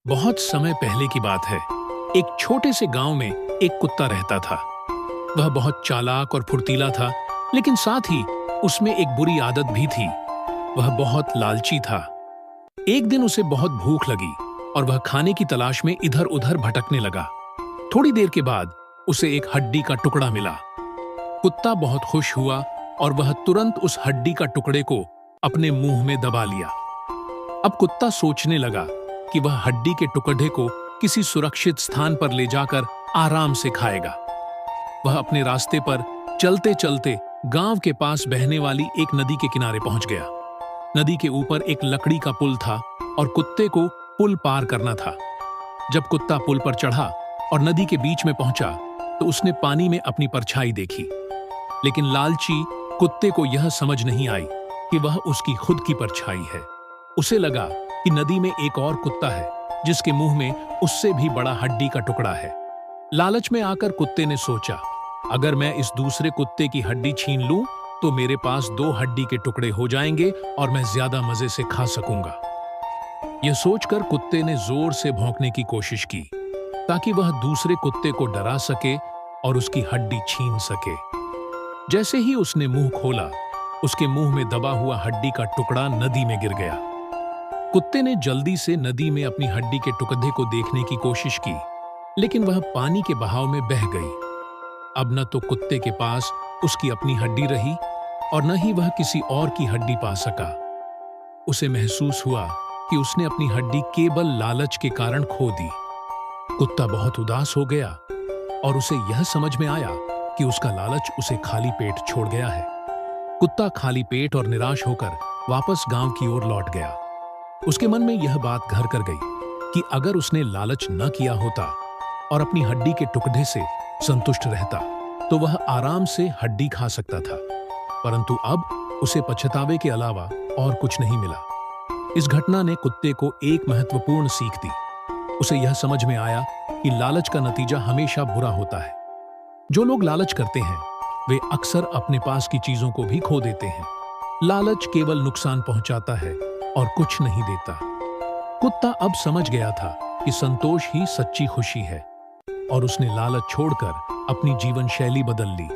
बहुत समय पहले की बात है। एक छोटे से गांव में एक कुत्ता रहता था। वह बहुत चालाक और फुर्तीला था, लेकिन साथ ही उसमें एक बुरी आदत भी थी। वह बहुत लालची था। एक दिन उसे बहुत भूख लगी और वह खाने की तलाश में इधर-उधर भटकने लगा। थोड़ी देर के बाद उसे एक हड्डी का टुकड़ा मिला। कुत्ता बहुत खुश हुआ और वह तुरंत उस हड्डी का टुकड़े को अपने मुंह में दबा लिया। अब कुत्ता सोचने लगा कि वह हड्डी के टुकड़े को किसी सुरक्षित स्थान पर ले जाकर आराम से खाएगा। वह अपने रास्ते पर चलते चलते गांव के पास बहने वाली एक नदी के किनारे पहुंच गया। नदी के ऊपर एक लकड़ी का पुल था और कुत्ते को पुल पार करना था। जब कुत्ता पुल पर चढ़ा और नदी के बीच में पहुंचा तो उसने पानी में अपनी परछाई देखी, लेकिन लालची कुत्ते को यह समझ नहीं आई कि वह उसकी खुद की परछाई है। उसे लगा कि नदी में एक और कुत्ता है जिसके मुंह में उससे भी बड़ा हड्डी का टुकड़ा है। लालच में आकर कुत्ते ने सोचा, अगर मैं इस दूसरे कुत्ते की हड्डी छीन लूं तो मेरे पास 2 हड्डी के टुकड़े हो जाएंगे और मैं ज्यादा मजे से खा सकूंगा। यह सोचकर कुत्ते ने जोर से भौंकने की कोशिश की ताकि वह दूसरे कुत्ते को डरा सके और उसकी हड्डी छीन सके। जैसे ही उसने मुंह खोला, उसके मुंह में दबा हुआ हड्डी का टुकड़ा नदी में गिर गया। कुत्ते ने जल्दी से नदी में अपनी हड्डी के टुकड़े को देखने की कोशिश की, लेकिन वह पानी के बहाव में बह गई। अब न तो कुत्ते के पास उसकी अपनी हड्डी रही और न ही वह किसी और की हड्डी पा सका। उसे महसूस हुआ कि उसने अपनी हड्डी केवल लालच के कारण खो दी। कुत्ता बहुत उदास हो गया और उसे यह समझ में आया कि उसका लालच उसे खाली पेट छोड़ गया है। कुत्ता खाली पेट और निराश होकर वापस गांव की ओर लौट गया। उसके मन में यह बात घर कर गई कि अगर उसने लालच न किया होता और अपनी हड्डी के टुकड़े से संतुष्ट रहता तो वह आराम से हड्डी खा सकता था, परंतु अब उसे पछतावे के अलावा और कुछ नहीं मिला। इस घटना ने कुत्ते को एक महत्वपूर्ण सीख दी। उसे यह समझ में आया कि लालच का नतीजा हमेशा बुरा होता है। जो लोग लालच करते हैं वे अक्सर अपने पास की चीजों को भी खो देते हैं। लालच केवल नुकसान पहुंचाता है और कुछ नहीं देता। कुत्ता अब समझ गया था कि संतोष ही सच्ची खुशी है और उसने लालच छोड़कर अपनी जीवन शैली बदल ली।